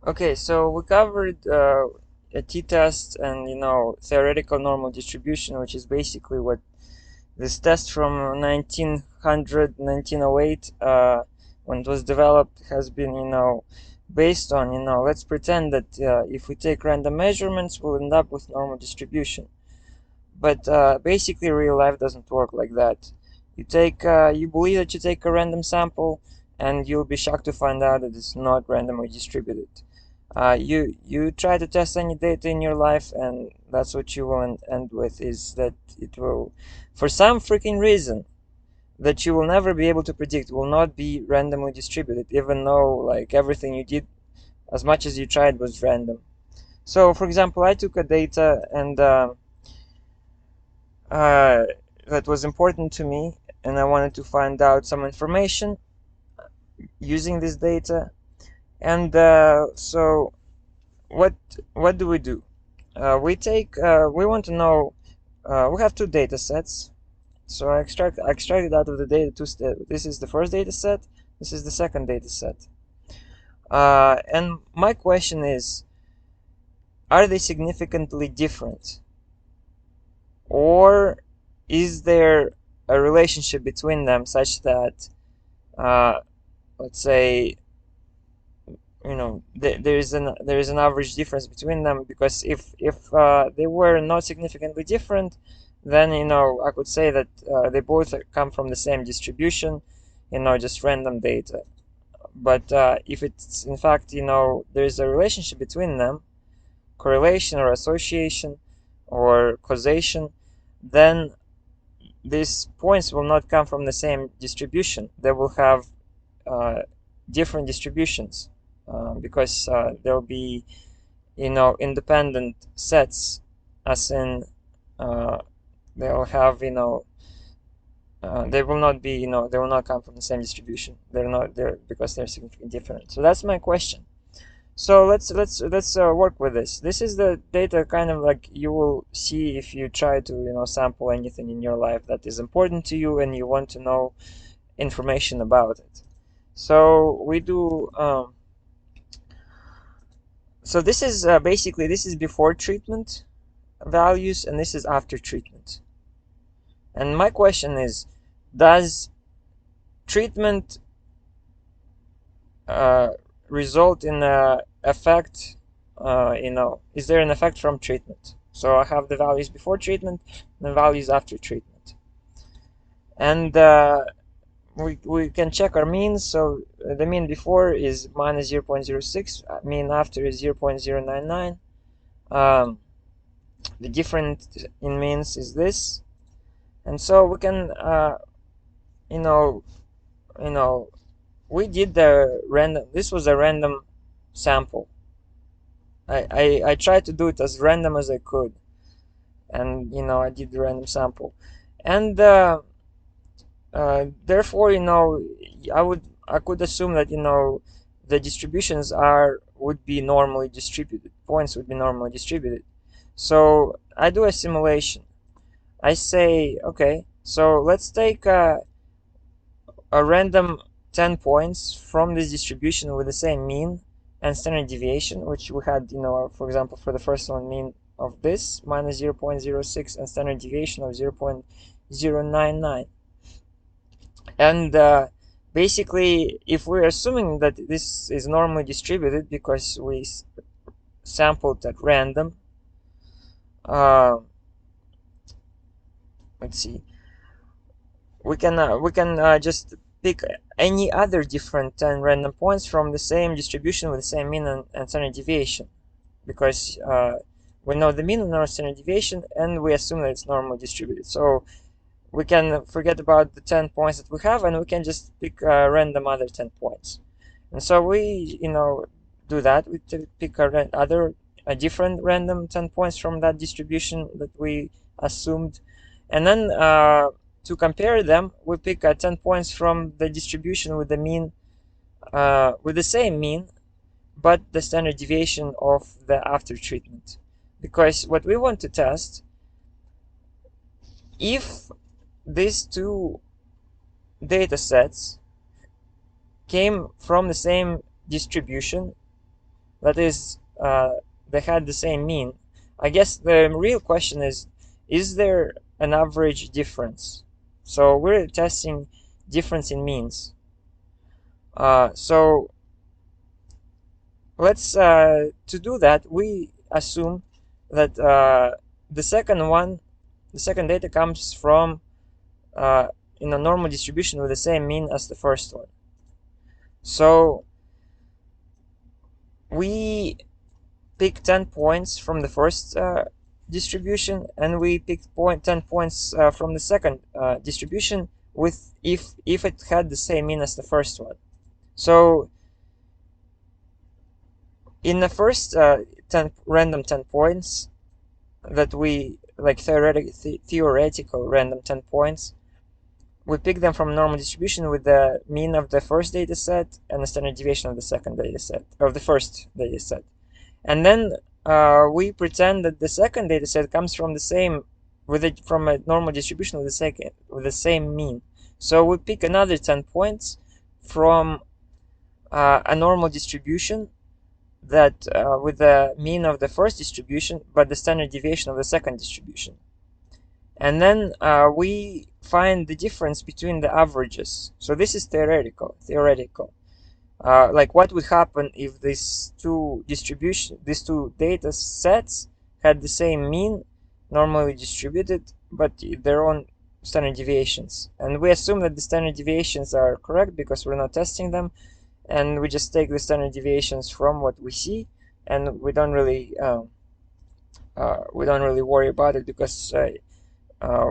Okay, so we covered a t-test and theoretical normal distribution, which is basically what this test from 1900 1908, when it was developed, has been based on. Let's pretend that if we take random measurements, we'll end up with normal distribution. But basically, real life doesn't work like that. You believe that you take a random sample, and you'll be shocked to find out that it's not randomly distributed. You try to test any data in your life, and that's what you will end with, is that it will, for some freaking reason that you will never be able to predict, will not be randomly distributed, even though like everything you did, as much as you tried, was random. So, for example, I took a data and uh, that was important to me, and I wanted to find out some information using this data. And so, what what do we do? We want to know. We have two data sets. So I extracted out of the data two. This is the first data set. This is the second data set. And my question is, are they significantly different, or is there a relationship between them such that, uh, let's say, there is an average difference between them? Because if they were not significantly different, then I could say that they both come from the same distribution, just random data. But if it's in fact, there is a relationship between them, correlation or association or causation, then these points will not come from the same distribution. They will have uh, different distributions, because there'll be independent sets, as in uh, they'll have they will not be they will not come from the same distribution. They're not there because they're significantly different. So that's my question. So let's work with this. This is the data kind of like you will see if you try to sample anything in your life that is important to you and you want to know information about it. So we do. So this is basically, this is before treatment values, and this is after treatment. And my question is, does treatment uh, result in a effect? Is there an effect from treatment? So I have the values before treatment and the values after treatment, and we can check our means. So the mean before is minus 0.06, mean after is 0.099. The difference in means is this, and so we can you know you know we did the random. This was a random sample. I tried to do it as random as I could, and I did the random sample, and therefore I could assume that the distributions are would be normally distributed. Points would be normally distributed. So I do a simulation. I say, okay, so let's take a random 10 points from this distribution with the same mean and standard deviation, which we had, for example, for the first one, mean of this minus 0.06 and standard deviation of 0.099. And basically, if we're assuming that this is normally distributed because we sampled at random, uh, let's see, we can just pick any other different 10 random points from the same distribution with the same mean and standard deviation, because we know the mean and our standard deviation, and we assume that it's normally distributed. So we can forget about the 10 points that we have, and we can just pick random other 10 points. And so we do that. We pick a different random 10 points from that distribution that we assumed, and then to compare them, we pick 10 points from the distribution with the mean, with the same mean, but the standard deviation of the after treatment. Because what we want to test, if these two data sets came from the same distribution, that is, they had the same mean. I guess the real question is there an average difference? So we're testing difference in means. So let's to do that, we assume that the second data comes from in a normal distribution with the same mean as the first one. So we pick 10 points from the first distribution, and we pick 10 points from the second distribution with if it had the same mean as the first one. So in the first 10 random 10 points that we like theoretical random 10 points, we pick them from a normal distribution with the mean of the first data set and the standard deviation of the second data set, of the first data set. And then we pretend that the second data set comes from the same from a normal distribution with the same mean. So we pick another 10 points from a normal distribution that with the mean of the first distribution but the standard deviation of the second distribution. And then we find the difference between the averages. So this is theoretical. Like what would happen if these two data sets had the same mean, normally distributed, but their own standard deviations. And we assume that the standard deviations are correct because we're not testing them, and we just take the standard deviations from what we see, and we don't really worry about it because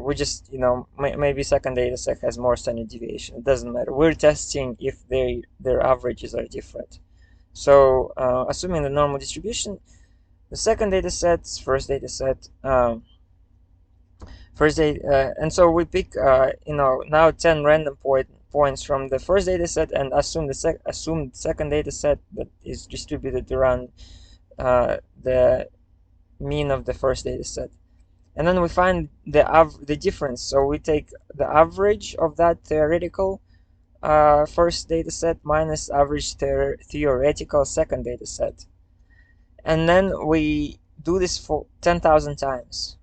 we just, maybe second data set has more standard deviation. It doesn't matter. We're testing if their averages are different. So assuming the normal distribution, the second data set, first data set, and so we pick now 10 random points from the first data set and assume the second data set that is distributed around the mean of the first data set. And then we find the difference. So we take the average of that theoretical first data set minus average theoretical second data set. And then we do this for 10,000 times.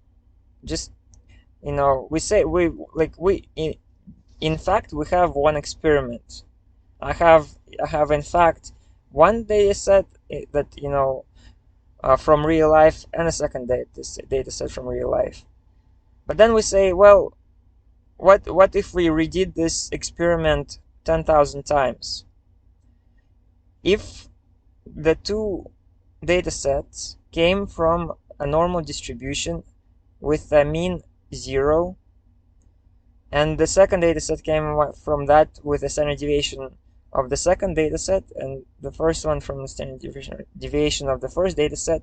Just, we say in fact, we have one experiment. I have in fact one data set that, from real life and a second data set from real life. But then we say, well, what if we redid this experiment 10,000 times? If the two data sets came from a normal distribution with a mean 0, and the second data set came from that with a standard deviation of the second data set, and the first one from the standard deviation of the first data set,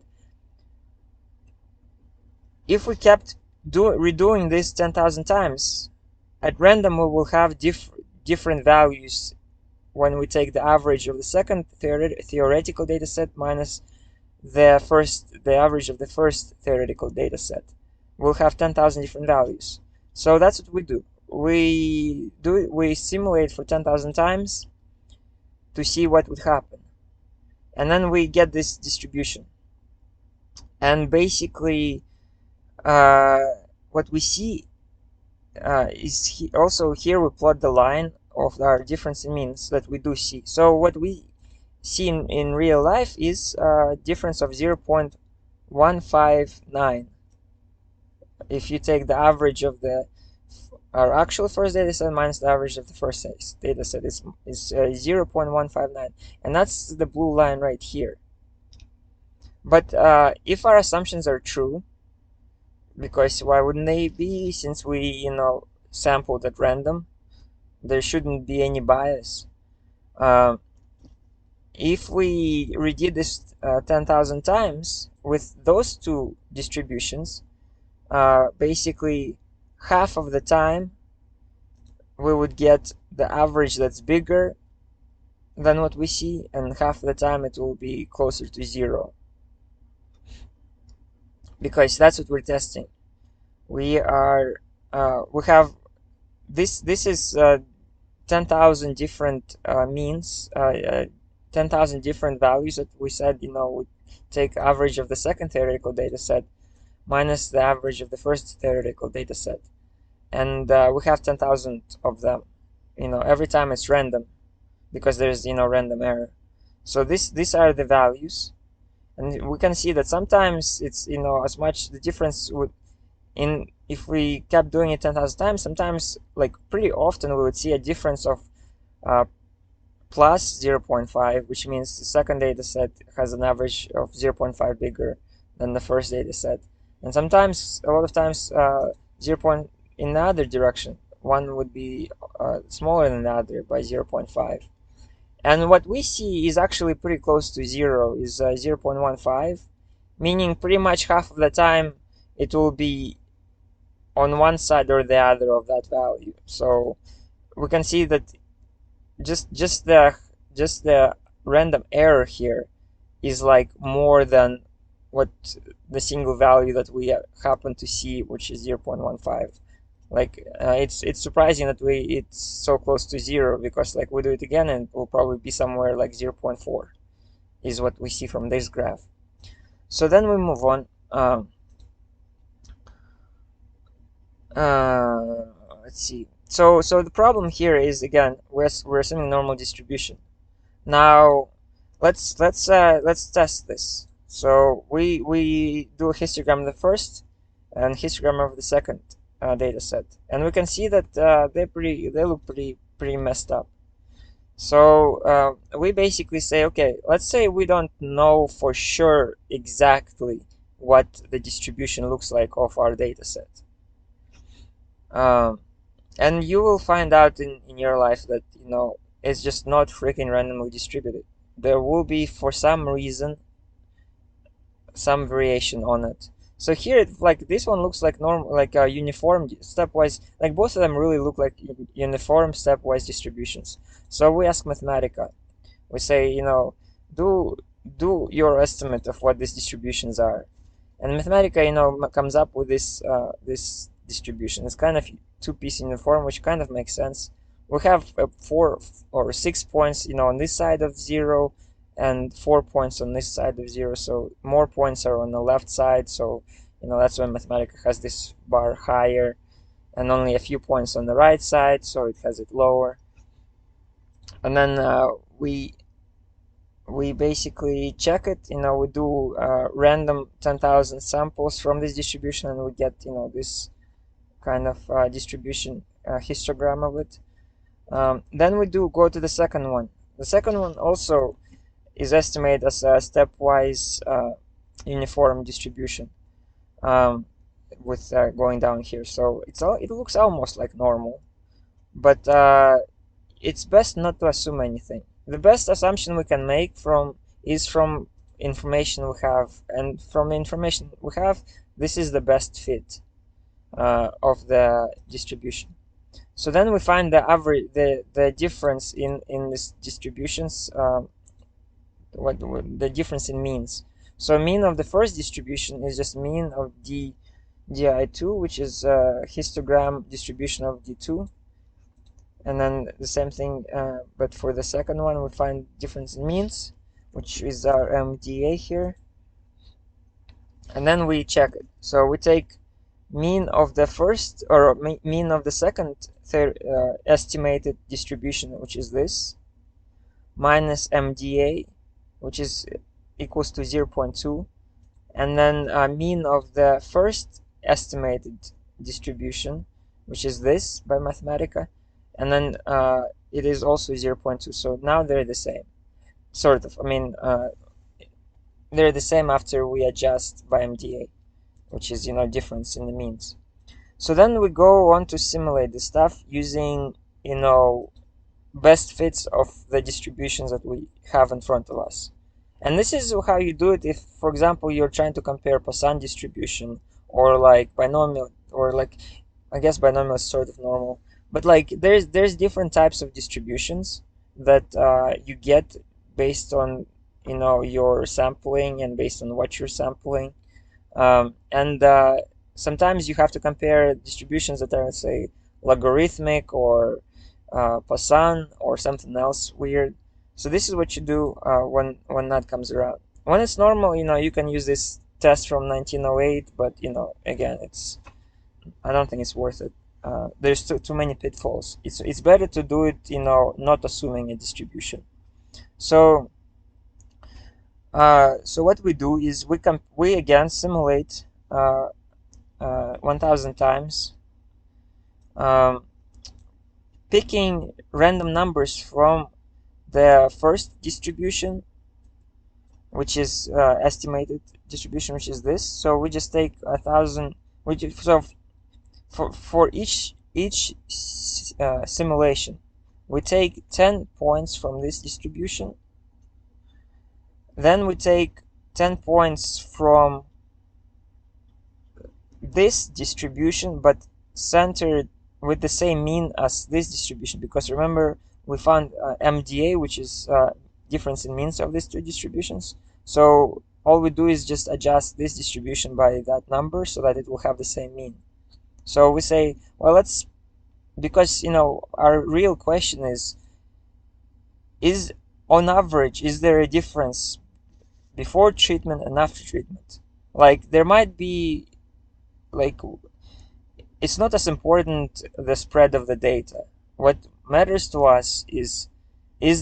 if we kept redoing this 10,000 times, at random we will have different values when we take the average of the second theoretical data set minus the average of the first theoretical data set. We'll have 10,000 different values. So that's what we do. We simulate for 10,000 times to see what would happen, and then we get this distribution. And basically, what we see is also here we plot the line of our difference in means that we do see. So what we see in real life is a difference of 0.159. If you take the average of our actual first data set minus the average of the first data set is 0.159, and that's the blue line right here. But if our assumptions are true, because why wouldn't they be, since we sampled at random, there shouldn't be any bias. If we redid this 10,000 times with those two distributions, basically half of the time we would get the average that's bigger than what we see, and half the time it will be closer to 0, because that's what we're testing. We have this is 10,000 different means, 10,000 different values that we said, we take average of the second theoretical data set minus the average of the first theoretical data set. And we have 10,000 of them. Every time it's random because there's, random error. So these are the values. And we can see that sometimes it's, as much the difference would, if we kept doing it 10,000 times, sometimes, like pretty often, we would see a difference of plus 0.5, which means the second data set has an average of 0.5 bigger than the first data set. And sometimes, a lot of times, 0. In the other direction, one would be smaller than the other by 0.5. And what we see is actually pretty close to 0, is 0.15, meaning pretty much half of the time it will be on one side or the other of that value. So we can see that just the random error here is like more than what the single value that we happen to see, which is 0.15. Like it's surprising that it's so close to 0, because like we do it again and it will probably be somewhere like 0.4 is what we see from this graph. So then we move on. Let's see. So the problem here is, again, we're assuming normal distribution. Now let's test this. So we do a histogram of the first and histogram of the second data set, and we can see that they look pretty messed up. So we basically say, okay, let's say we don't know for sure exactly what the distribution looks like of our data set. And you will find out in your life that, it's just not freaking randomly distributed. There will be, for some reason, some variation on it. So here, like this one looks like normal, like a uniform stepwise. Like both of them really look like uniform stepwise distributions. So we ask Mathematica. We say, do your estimate of what these distributions are, and Mathematica, comes up with this distribution. It's kind of two-piece uniform, which kind of makes sense. We have 4 or 6 points, on this side of 0, and 4 points on this side of 0. So more points are on the left side. So that's why Mathematica has this bar higher, and only a few points on the right side, so it has it lower. And then we basically check it. We do random 10,000 samples from this distribution, and we get this kind of distribution histogram of it. Then we go to the second one. The second one also is estimated as a stepwise uniform distribution, with going down here. So it looks almost like normal, but it's best not to assume anything. The best assumption we can make is from information we have, and from the information we have, this is the best fit of the distribution. So then we find the average, the difference in these distributions, what the difference in means. So mean of the first distribution is just mean of di2, which is a histogram distribution of d2. And then the same thing, but for the second one, we find difference in means, which is our MDA here. And then we check it. So we take mean of the first, or mean of the second estimated distribution, which is this, minus MDA, which is equals to 0.2. And then mean of the first estimated distribution, which is this by Mathematica. And then it is also 0.2. So now they're the same, sort of. I mean, they're the same after we adjust by MDA, which is, difference in the means. So then we go on to simulate the stuff using, best fits of the distributions that we have in front of us. And this is how you do it if, for example, you're trying to compare Poisson distribution, or like binomial, or like, I guess binomial is sort of normal. But like there's different types of distributions that you get based on your sampling and based on what you're sampling, and sometimes you have to compare distributions that are, say, logarithmic or Poisson or something else weird. So this is what you do when that comes around. When it's normal, you can use this test from 1908, but again, I don't think it's worth it. There's too many pitfalls. It's better to do it, not assuming a distribution. So so what we do is we again simulate 1000 times, um, picking random numbers from the first distribution, which is estimated distribution, which is this. So we just take 1000. So for each simulation, we take 10 points from this distribution. Then we take 10 points from this distribution, but centered with the same mean as this distribution, because remember we found MDA, which is difference in means of these two distributions. So all we do is just adjust this distribution by that number so that it will have the same mean. So we say, well, because our real question is on average, is there a difference before treatment and after treatment? Like there might be, like, it's not as important the spread of the data. What matters to us is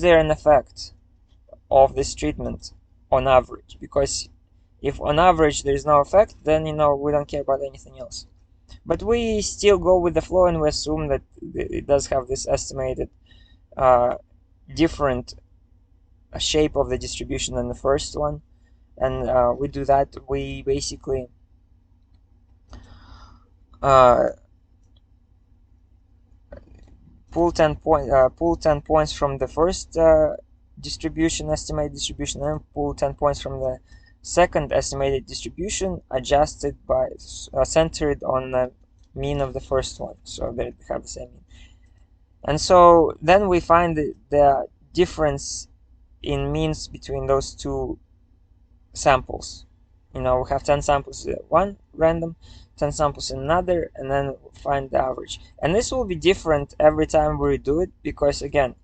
there an effect of this treatment on average? Because if on average there is no effect, then we don't care about anything else. But we still go with the flow, and we assume that it does have this estimated different shape of the distribution than the first one. And we do that. We basically pull 10 points from the first estimated distribution, and pull 10 points from the second estimated distribution, adjusted by centered on the mean of the first one, so they have the same mean. And so then we find the difference in means between those two samples. We have 10 samples in one random, 10 samples in another, and then find the average. And this will be different every time we do it, because again,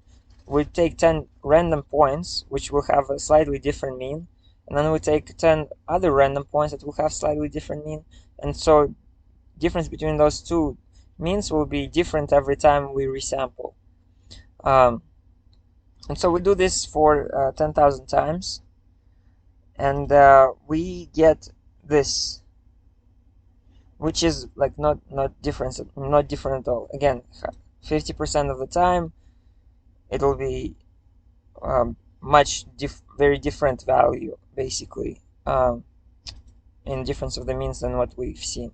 we take 10 random points which will have a slightly different mean, and then we take 10 other random points that will have slightly different mean, and so difference between those two means will be different every time we resample. And so we do this for 10,000 times, and we get this, which is like not different at all. Again, 50% of the time it will be very different value, basically, in difference of the means than what we've seen.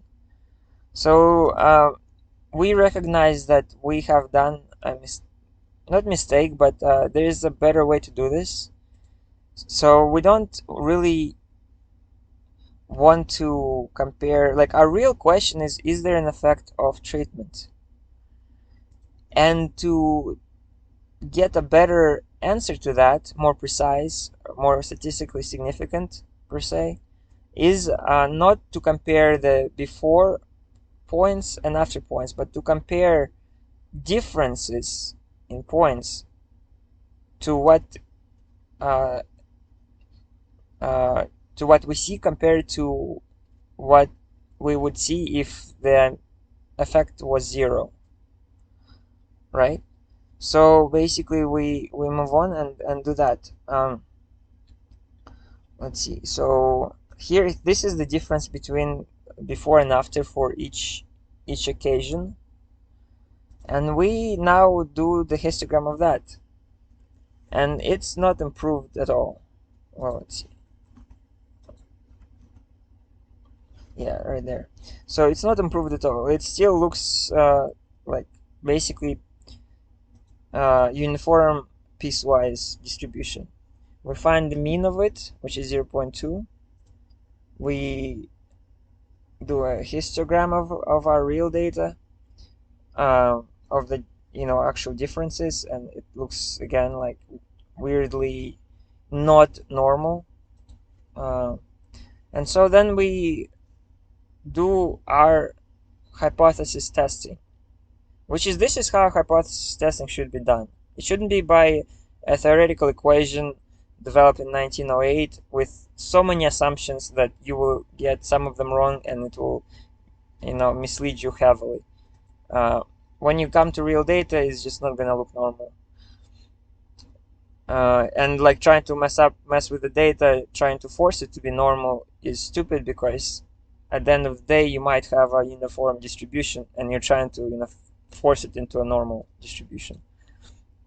So we recognize that we have done a not mistake, but there is a better way to do this. So we don't really want to compare, like, our real question is there an effect of treatment? And to get a better answer to that, more precise, more statistically significant per se, is not to compare the before points and after points, but to compare differences in points to what we see compared to what we would see if the effect was 0, right? So basically we move on and do that. Let's see. So here, this is the difference between before and after for each occasion, and we now do the histogram of that, and it's not improved at all. Well, let's see. Yeah, right there. So it's not improved at all. It still looks like basically uniform piecewise distribution. We find the mean of it, which is 0.2. We do a histogram of our real data, of the actual differences, and it looks again like weirdly not normal. And so then we do our hypothesis testing, this is how hypothesis testing should be done. It shouldn't be by a theoretical equation developed in 1908 with so many assumptions that you will get some of them wrong, and it will, mislead you heavily. When you come to real data, it's just not gonna look normal. And like trying to mess with the data, trying to force it to be normal is stupid, because at the end of the day you might have a uniform distribution and you're trying to force it into a normal distribution.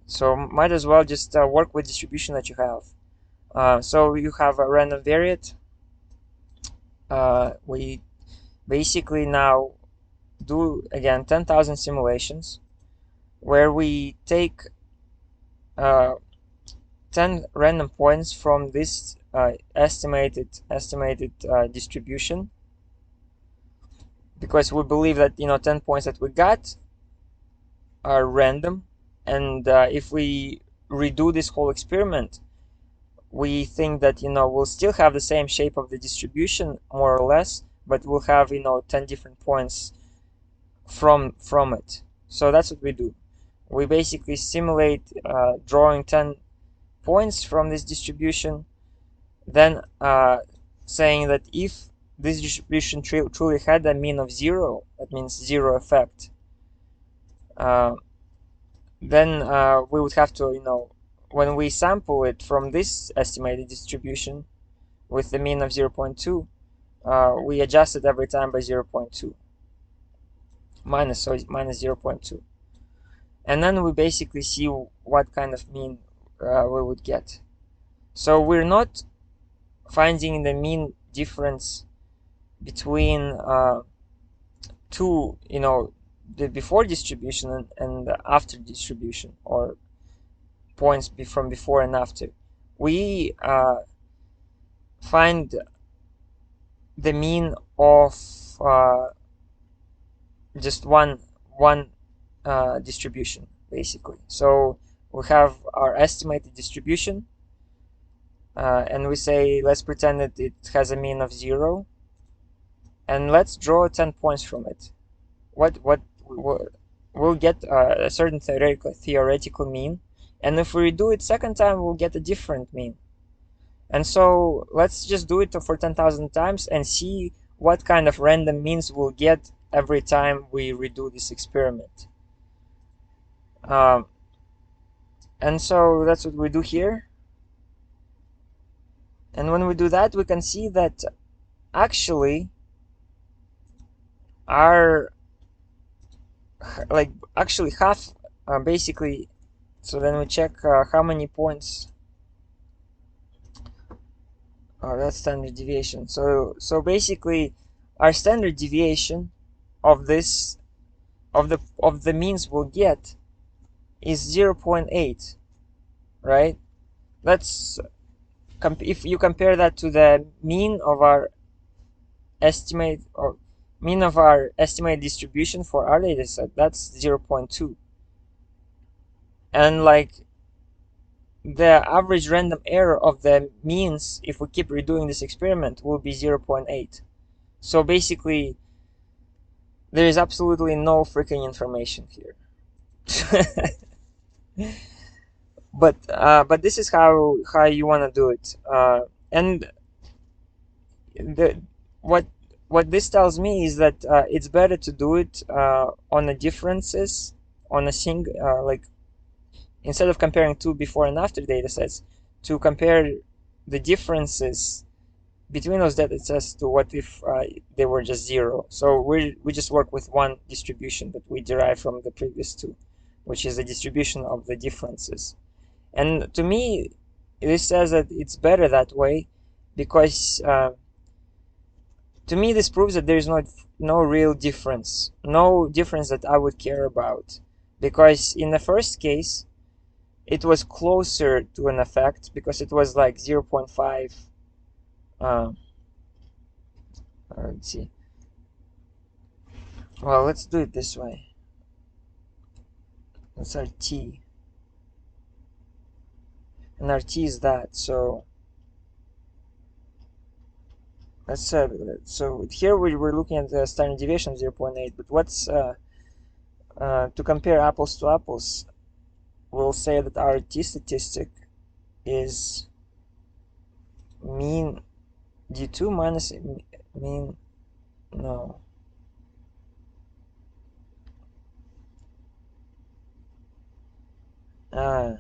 So might as well just work with distribution that you have. So you have a random variate. We basically now do again 10,000 simulations where we take 10 random points from this estimated distribution, because we believe that 10 points that we got are random, and if we redo this whole experiment, we think that we'll still have the same shape of the distribution more or less, but we'll have 10 different points from it. So that's what we do. We basically simulate drawing 10 points from this distribution, then saying that if this distribution truly had a mean of 0, that means 0 effect, then we would have to, when we sample it from this estimated distribution with the mean of 0.2, we adjust it every time by 0.2 minus 0.2, and then we basically see what kind of mean we would get. So we're not finding the mean difference between two, the before distribution and the after distribution, or points from before and after. We find the mean of just one distribution, basically. So we have our estimated distribution, and we say, let's pretend that it has a mean of 0, and let's draw 10 points from it. We'll get a certain theoretical mean, and if we redo it second time, we'll get a different mean. And so let's just do it for 10,000 times and see what kind of random means we'll get every time we redo this experiment. And so that's what we do here. And when we do that, we can see that actually our half, basically. So then we check how many points. Oh, that's standard deviation. So basically, our standard deviation of this of the means we'll get is 0.8, right? Let's if you compare that to the mean of our estimate, or mean of our estimated distribution for our data set, that's 0.2, and like the average random error of the means, if we keep redoing this experiment, will be 0.8. So basically, there is absolutely no freaking information here. But this is how you want to do it, and what this tells me is that it's better to do it on the differences, on a single, like instead of comparing two before and after data sets, to compare the differences between those data sets to what if they were just 0. So we just work with one distribution that we derive from the previous two, which is the distribution of the differences. And to me, this says that it's better that way, because to me this proves that there is no real difference, no difference that I would care about, because in the first case it was closer to an effect, because it was like 0.5. Let's see. Well, let's do it this way. That's our t, and our t is that. So let's so here we're looking at the standard deviation of 0.8. But what's to compare apples to apples? we'll say that our t statistic is mean d2 minus mean, no, ah